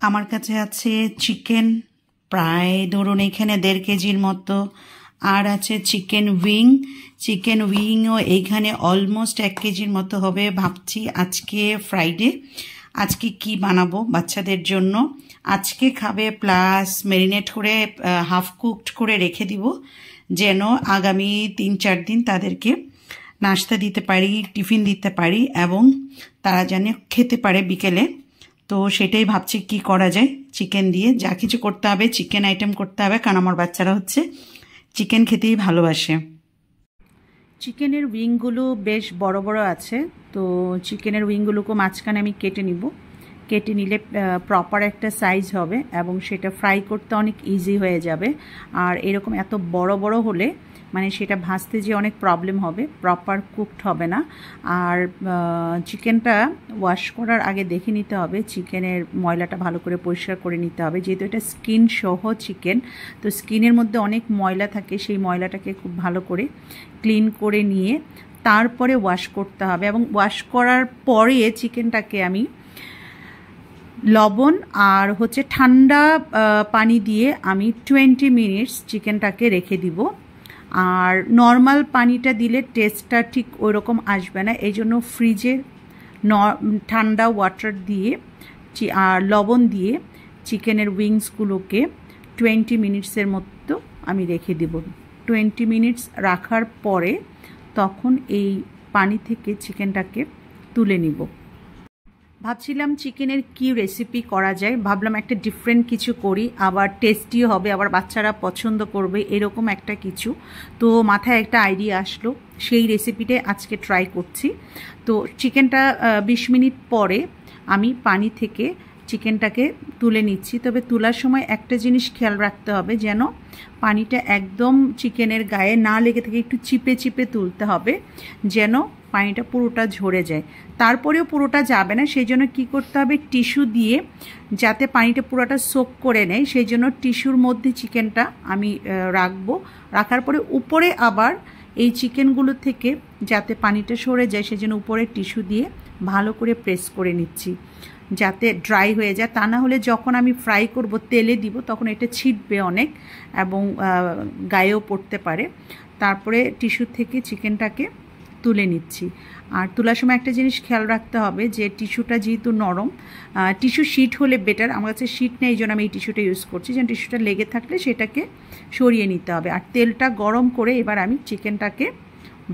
আমার কাছে আছে চিকেন প্রায় ধরুন এখানে 1.5 কেজির মতো, আর আছে চিকেন উইংও এইখানে অলমোস্ট 1 কেজির মতো হবে। ভাবছি আজকে ফ্রাইডে, আজকে কি বানাবো বাচ্চাদের জন্য। আজকে খাবে, প্লাস ম্যারিনেট করে হাফ কুকড করে রেখে দিব, যেন আগামী 3-4 দিন তাদেরকে নাস্তা দিতে পারি, টিফিন দিতে পারি, এবং তারা যেন খেতে পারে বিকেলে। তো সেটাই ভাবছি কি করা যায় চিকেন দিয়ে। যা কিছু করতে হবে চিকেন আইটেম করতে হবে, কারণ আমার বাচ্চারা হচ্ছে চিকেন খেতেই ভালোবাসে। চিকেনের উইংগুলো বেশ বড় বড় আছে, তো চিকেনের উইংগুলোকে মাঝখানে আমি কেটে নিব। কেটে নিলে প্রপার একটা সাইজ হবে এবং সেটা ফ্রাই করতে অনেক ইজি হয়ে যাবে। আর এরকম এত বড় বড় হলে মানে সেটা ভাজতে যে অনেক প্রবলেম হবে, প্রপার কুকড হবে না। আর চিকেনটা ওয়াশ করার আগে দেখে নিতে হবে, চিকেনের ময়লাটা ভালো করে পরিষ্কার করে নিতে হবে, যেহেতু এটা স্কিন সহ চিকেন, তো স্কিনের মধ্যে অনেক ময়লা থাকে, সেই ময়লাটাকে খুব ভালো করে ক্লিন করে নিয়ে তারপরে ওয়াশ করতে হবে। এবং ওয়াশ করার পরে চিকেনটাকে আমি লবণ আর ঠান্ডা পানি দিয়ে আমি 20 মিনিটস চিকেনটাকে রেখে দিব। আর নর্মাল পানিটা দিলে টেস্টটা ঠিক ওই রকম আসবে না, এই জন্য ফ্রিজে ঠান্ডা ওয়াটার দিয়ে আর লবণ দিয়ে চিকেনের উইংসগুলোকে 20 মিনিটসের মতো আমি রেখে দেব। 20 মিনিটস রাখার পরে তখন এই পানি থেকে চিকেনটাকে তুলে নিব। ভাবছিলাম চিকেনের কি রেসিপি করা যায়, ভাবলাম একটা ডিফারেন্ট কিছু করি, আবার টেস্টিও হবে, আবার বাচ্চারা পছন্দ করবে, এরকম একটা কিছু। তো মাথায় একটা আইডিয়া আসলো, সেই রেসিপিটাই আজকে ট্রাই করছি। তো চিকেনটা 20 মিনিট পরে আমি পানি থেকে চিকেনটাকে তুলে নিচ্ছি। তবে তোলার সময় একটা জিনিস খেয়াল রাখতে হবে, যেন পানিটা একদম চিকেনের গায়ে না লেগে থাকে, একটু চিপে চিপে তুলতে হবে, যেন পানিটা পুরোটা ঝরে যায়। তারপরেও পুরোটা যাবে না, সেই জন্য কী করতে হবে, টিস্যু দিয়ে যাতে পানিটা পুরোটা সোক করে নেয়, সেই জন্য টিস্যুর মধ্যে চিকেনটা আমি রাখবো। রাখার পরে উপরে আবার এই চিকেনগুলো থেকে যাতে পানিটা সরে যায়, সেই জন্য উপরে টিস্যু দিয়ে ভালো করে প্রেস করে নিচ্ছি, যাতে ড্রাই হয়ে যায়। তা না হলে যখন আমি ফ্রাই করব, তেলে দিব, তখন এটা ছিটবে অনেক এবং গায়েও পড়তে পারে। তারপরে টিস্যু থেকে চিকেনটাকে তুলে নিচ্ছি। আর তোলার সময় একটা জিনিস খেয়াল রাখতে হবে, যে টিস্যুটা যেহেতু নরম, টিস্যু শিট হলে বেটার, আমার কাছে শিট নেই, এই জন্য আমি এই টিস্যুটা ইউজ করছি, যেন টিস্যুটা লেগে থাকলে সেটাকে সরিয়ে নিতে হবে। আর তেলটা গরম করে এবার আমি চিকেনটাকে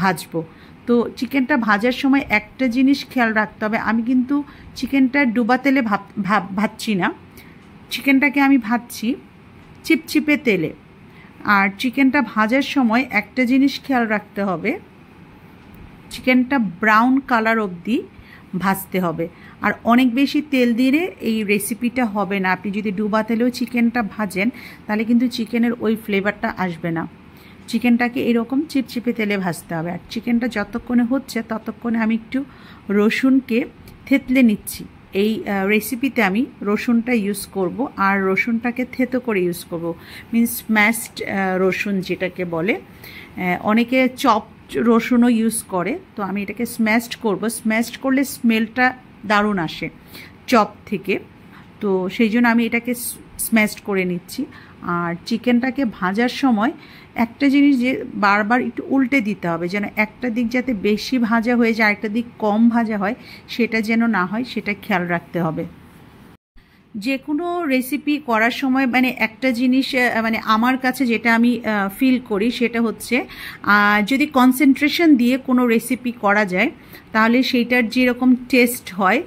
ভাজবো। তো চিকেনটা ভাজার সময় একটা জিনিস খেয়াল রাখতে হবে, আমি কিন্তু চিকেনটা ডুবা তেলে ভাজছি না, চিকেনটাকে আমি ভাজছি চিপচিপে তেলে। আর চিকেনটা ভাজার সময় একটা জিনিস খেয়াল রাখতে হবে, চিকেনটা ব্রাউন কালার অবধি ভাজতে হবে। আর অনেক বেশি তেল দিলে এই রেসিপিটা হবে না। আপনি যদি ডুবা তেলেও চিকেনটা ভাজেন, তাহলে কিন্তু চিকেনের ওই ফ্লেভারটা আসবে না। চিকেনটাকে এরকম চিপচিপে তেলে ভাজতে হবে। আর চিকেনটা যতক্ষণে হচ্ছে ততক্ষণে আমি একটু রসুনকে থেতলে নিচ্ছি। এই রেসিপিতে আমি রসুনটা ইউজ করব, আর রসুনটাকে থেতো করে ইউজ করব, মিন্স স্ম্যাশড রসুন যেটাকে বলে। অনেকে চপ রসুনও ইউজ করে, তো আমি এটাকে স্ম্যাশড করব। স্ম্যাশড করলে স্মেলটা দারুণ আসে চপ থেকে, তো সেই জন্য আমি এটাকে স্ম্যাশড করে নিচ্ছি। আর চিকেনটাকে ভাজার সময় একটা জিনিস যে বারবার একটু উল্টে দিতে হবে, যেন একটা দিক যাতে বেশি ভাজা হয়ে যায়, একটা দিক কম ভাজা হয়, সেটা যেন না হয়, সেটা খেয়াল রাখতে হবে। যে কোনো রেসিপি করার সময় মানে একটা জিনিস মানে আমার কাছে যেটা আমি ফিল করি, সেটা হচ্ছে যদি কনসেন্ট্রেশন দিয়ে কোনো রেসিপি করা যায়, তাহলে সেইটার যেরকম টেস্ট হয়,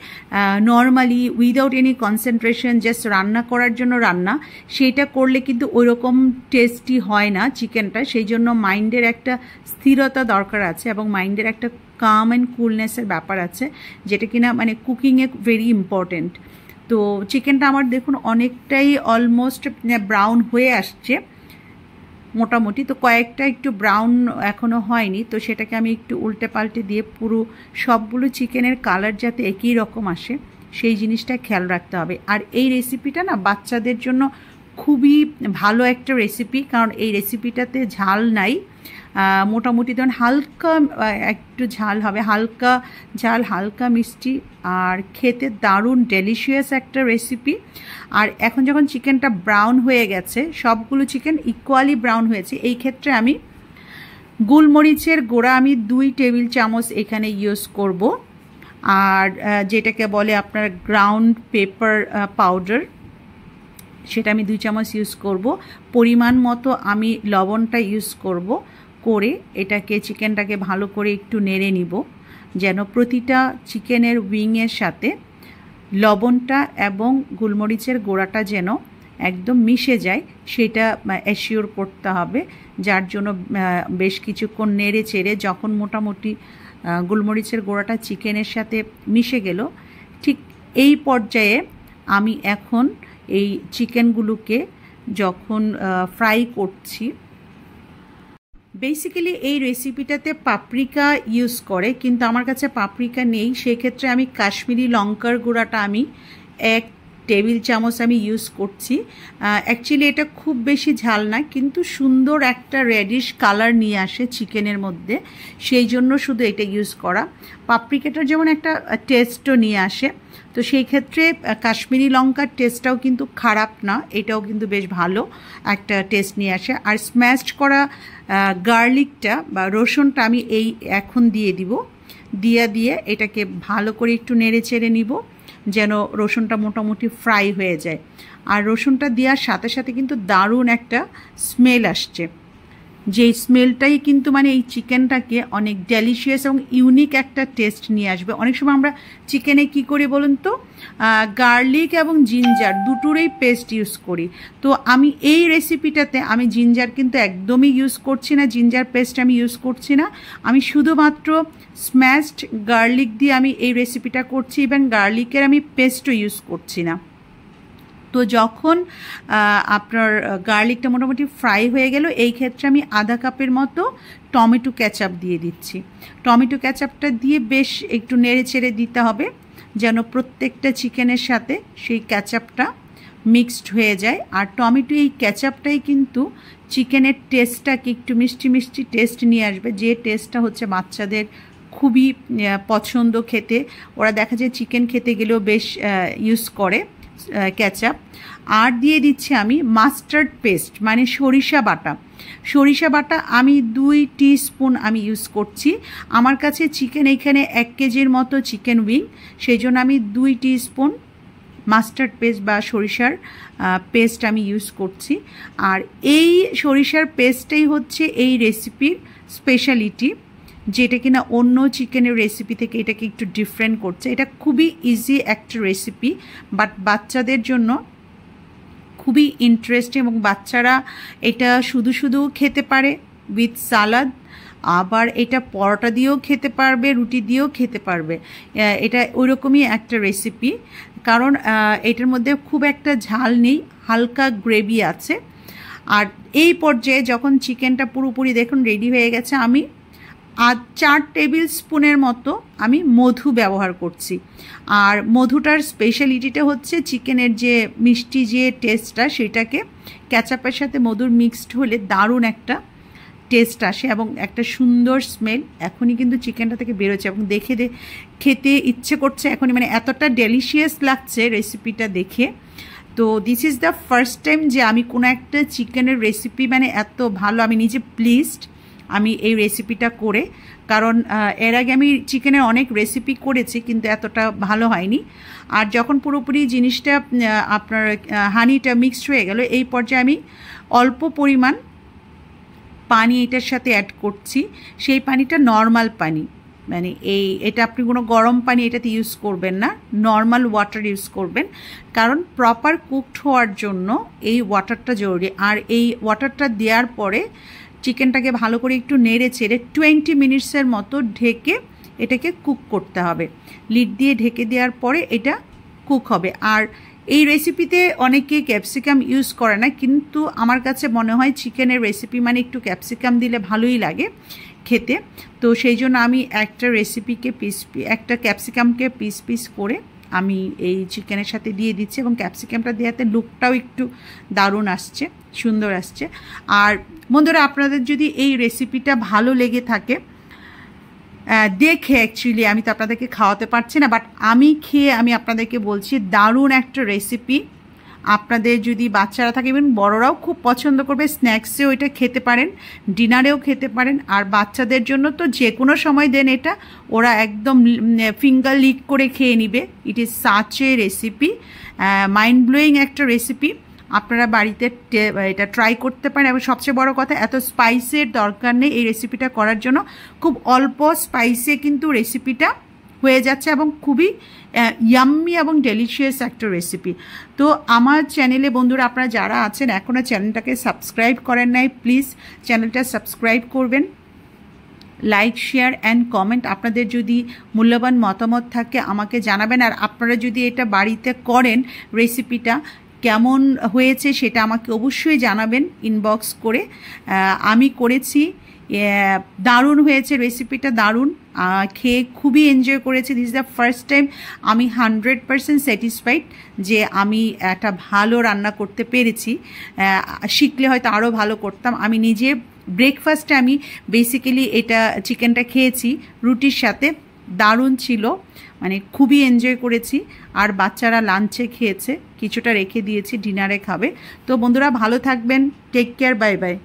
normally without any concentration just রান্না করার জন্য রান্না, সেইটা করলে কিন্তু ওই রকম টেস্টি হয় না চিকেনটা। সেই জন্য মাইন্ডের একটা স্থিরতা দরকার আছে, এবং মাইন্ডের একটা কাম অ্যান্ড কুলনেসের ব্যাপার আছে, যেটা কিনা মানে কুকিংয়ে ভেরি ইম্পর্টেন্ট। তো চিকেনটা আমার দেখুন অনেকটাই অলমোস্ট ব্রাউন হয়ে আসছে মোটামুটি, তো কয়েকটা একটু ব্রাউন এখনও হয়নি, তো সেটাকে আমি একটু উল্টে পাল্টে দিয়ে পুরো সবগুলো চিকেনের কালার যাতে একই রকম আসে, সেই জিনিসটা খেয়াল রাখতে হবে। আর এই রেসিপিটা না বাচ্চাদের জন্য খুবই ভালো একটা রেসিপি, কারণ এই রেসিপিটাতে ঝাল নাই, মোটামুটি ধরুন হালকা একটু ঝাল হবে, হালকা ঝাল হালকা মিষ্টি, আর খেতে দারুণ ডেলিশিয়াস একটা রেসিপি। আর এখন যখন চিকেনটা ব্রাউন হয়ে গেছে, সবগুলো চিকেন ইকুয়ালি ব্রাউন হয়েছে, এই ক্ষেত্রে আমি গোলমরিচের গুঁড়া আমি 2 টেবিল চামচ এখানে ইউজ করব, আর যেটাকে বলে আপনার গ্রাউন্ড পেপার পাউডার, সেটা আমি 2 চামচ ইউজ করব। পরিমাণ মতো আমি লবণটা ইউজ করব, করে এটাকে চিকেনটাকে ভালো করে একটু নেড়ে নিব, যেন প্রতিটা চিকেনের উইংয়ের সাথে লবণটা এবং গোলমরিচের গুঁড়াটা যেন একদম মিশে যায়, সেটা অ্যাসিওর করতে হবে। যার জন্য বেশ কিছুক্ষণ নেড়ে চেড়ে যখন মোটামুটি গোলমরিচের গুঁড়াটা চিকেনের সাথে মিশে গেল, ঠিক এই পর্যায়ে আমি এখন এই চিকেনগুলোকে যখন ফ্রাই করছি, বেসিক্যালি এই রেসিপিটাতে পাপরিকা ইউজ করে, কিন্তু আমার কাছে পাপরিকা নেই, সেক্ষেত্রে আমি কাশ্মীরি লঙ্কার গুঁড়াটা আমি 1 টেবিল চামচ আমি ইউজ করছি। অ্যাকচুয়ালি এটা খুব বেশি ঝাল না, কিন্তু সুন্দর একটা রেডিশ কালার নিয়ে আসে চিকেনের মধ্যে, সেই জন্য শুধু এটা ইউজ করা। পাপরিকাটার যেমন একটা টেস্টও নিয়ে আসে, তো সেই ক্ষেত্রে কাশ্মীরি লঙ্কার টেস্টটাও কিন্তু খারাপ না, এটাও কিন্তু বেশ ভালো একটা টেস্ট নিয়ে আসে। আর স্ম্যাশড করা গার্লিকটা বা রসুনটা আমি এই এখন দিয়ে দিব, দিয়ে এটাকে ভালো করে একটু নেড়ে চেড়ে নিব, যেন রসুনটা মোটামুটি ফ্রাই হয়ে যায়। আর রসুনটা দেওয়ার সাথে সাথে কিন্তু দারুণ একটা স্মেল আসছে, যেই স্মেলটাই কিন্তু মানে এই চিকেনটাকে অনেক ডেলিশিয়াস এবং ইউনিক একটা টেস্ট নিয়ে আসবে। অনেক সময় আমরা চিকেনে কি করি বলুন তো, গার্লিক এবং জিঞ্জার দুটোরই পেস্ট ইউজ করি, তো আমি এই রেসিপিটাতে আমি জিঞ্জার কিন্তু একদমই ইউজ করছি না, জিঞ্জার পেস্ট আমি ইউজ করছি না, আমি শুধুমাত্র স্ম্যাশড গার্লিক দিয়ে আমি এই রেসিপিটা করছি, এবং গার্লিকের আমি পেস্টও ইউজ করছি না। তো যখন আপনার গার্লিকটা মোটামুটি ফ্রাই হয়ে গেল, এই ক্ষেত্রে আমি আধা কাপের মতো টমেটো ক্যাচাপ দিয়ে দিচ্ছি। টমেটো ক্যাচাপটা দিয়ে বেশ একটু নেড়ে চেড়ে দিতে হবে, যেন প্রত্যেকটা চিকেনের সাথে সেই ক্যাচাপটা মিক্সড হয়ে যায়। আর টমেটো এই ক্যাচাপটাই কিন্তু চিকেনের টেস্টটাকে একটু মিষ্টি মিষ্টি টেস্ট নিয়ে আসবে, যে টেস্টটা হচ্ছে বাচ্চাদের খুবই পছন্দ খেতে, ওরা দেখা যায় চিকেন খেতে গেলেও বেশ ইউজ করে ক্যাচাপ। আর দিয়ে দিচ্ছি আমি মাস্টার্ড পেস্ট, মানে সরিষা বাটা আমি 2 টিস্পুন আমি ইউজ করছি। আমার কাছে চিকেন এইখানে 1 কেজির মতো চিকেন উইং, সেই জন্য আমি 2 টিস্পুন মাস্টার্ড পেস্ট বা সরিষার পেস্ট আমি ইউজ করছি। আর এই সরিষার পেস্টটাই হচ্ছে এই রেসিপির স্পেশালিটি, যেটা কিনা অন্য চিকেনের রেসিপি থেকে এটাকে একটু ডিফারেন্ট করছে। এটা খুবই ইজি একটা রেসিপি, বাট বাচ্চাদের জন্য খুবই ইন্টারেস্টিং, এবং বাচ্চারা এটা শুধু খেতে পারে উইথ সালাদ, আবার এটা পরোটা দিয়েও খেতে পারবে, রুটি দিয়েও খেতে পারবে। এটা ওইরকমই একটা রেসিপি, কারণ এটার মধ্যে খুব একটা ঝাল নেই, হালকা গ্রেভি আছে। আর এই পর্যায়ে যখন চিকেনটা পুরোপুরি দেখুন রেডি হয়ে গেছে, আমি 4 টেবিল স্পুনের মতো আমি মধু ব্যবহার করছি। আর মধুটার স্পেশালিটিটা হচ্ছে চিকেনের যে মিষ্টি যে টেস্টটা, সেটাকে ক্যাচাপের সাথে মধুর মিক্সড হলে দারুণ একটা টেস্ট আসে এবং একটা সুন্দর স্মেল এখনই কিন্তু চিকেনটা থেকে বেরোচ্ছে, এবং দেখে খেতে ইচ্ছে করছে এখনই, মানে এতটা ডেলিশিয়াস লাগছে রেসিপিটা দেখে। তো this is the first time যে আমি কোনো একটা চিকেনের রেসিপি মানে এত ভালো, আমি নিজে প্লিজড আমি এই রেসিপিটা করে, কারণ এর আগে আমি চিকেনের অনেক রেসিপি করেছি কিন্তু এতটা ভালো হয়নি। আর যখন পুরোপুরি জিনিসটা আপনার হানিটা মিক্সড হয়ে গেল, এই পর্যায়ে আমি অল্প পরিমাণ পানি এটার সাথে অ্যাড করছি। সেই পানিটা নর্মাল পানি, মানে এটা আপনি কোনো গরম পানি এটাতে ইউজ করবেন না, নর্মাল ওয়াটার ইউজ করবেন, কারণ প্রপার কুকড হওয়ার জন্য এই ওয়াটারটা জরুরি। আর এই ওয়াটারটা দেওয়ার পরে চিকেনটাকে ভালো করে একটু নেড়ে চেড়ে 20 মিনিটসের মতো ঢেকে এটাকে কুক করতে হবে। লিড দিয়ে ঢেকে দেওয়ার পরে এটা কুক হবে। আর এই রেসিপিতে অনেকে ক্যাপসিকাম ইউজ করে না, কিন্তু আমার কাছে মনে হয় চিকেনের রেসিপি মানে একটু ক্যাপসিকাম দিলে ভালোই লাগে খেতে। তো সেই জন্য আমি একটা ক্যাপসিকামকে পিস করে আমি এই চিকেনের সাথে দিয়ে দিচ্ছি, এবং ক্যাপসিকামটা দেওয়াতে লুকটাও একটু দারুণ আসছে, সুন্দর আসছে। আর বন্ধুরা আপনাদের যদি এই রেসিপিটা ভালো লেগে থাকে, দেখে অ্যাকচুয়ালি আমি তো আপনাদেরকে খাওয়াতে পারছি না, বাট আমি খেয়ে আমি আপনাদেরকে বলছি দারুণ একটা রেসিপি। আপনাদের যদি বাচ্চারা থাকে, ইভেন বড়রাও খুব পছন্দ করবে, স্ন্যাক্সেও এটা খেতে পারেন, ডিনারেও খেতে পারেন। আর বাচ্চাদের জন্য তো যে কোনো সময় দেন এটা, ওরা একদম ফিঙ্গার লিক করে খেয়ে নিবে। It is such a recipe, mind blowing একটা রেসিপি। আপনারা বাড়িতে এটা ট্রাই করতে পারেন। এবং সবচেয়ে বড় কথা, এত স্পাইসের দরকার নেই এই রেসিপিটা করার জন্য। খুব অল্প স্পাইসে কিন্তু রেসিপিটা হয়ে যাচ্ছে এবং খুবই ইয়াম্মি এবং ডেলিশিয়াস একটা রেসিপি। তো আমার চ্যানেলে বন্ধুরা আপনারা যারা আছেন এখনও চ্যানেলটাকে সাবস্ক্রাইব করেন নাই, প্লিজ চ্যানেলটা সাবস্ক্রাইব করবেন। Like, share and comment. আপনাদের যদি মূল্যবান মতামত থাকে আমাকে জানাবেন। আর আপনারা যদি এটা বাড়িতে করেন, রেসিপিটা কেমন হয়েছে সেটা আমাকে অবশ্যই জানাবেন ইনবক্স করে। আমি করেছি, দারুণ হয়েছে রেসিপিটা, দারুণ। খেয়ে খুবই এনজয় করেছি। This is the first time আমি 100% স্যাটিসফাইড যে আমি একটা ভালো রান্না করতে পেরেছি। শিখলে হয়তো আরও ভালো করতাম। আমি নিজে ব্রেকফাস্টে আমি বেসিক্যালি এটা চিকেনটা খেয়েছি রুটির সাথে, দারুণ ছিল, মানে খুবই এনজয় করেছি। আর বাচ্চারা লাঞ্চে খেয়েছে, কিছুটা রেখে দিয়েছি, ডিনারে খাবে। তো বন্ধুরা ভালো থাকবেন, টেক কেয়ার, বাই বাই।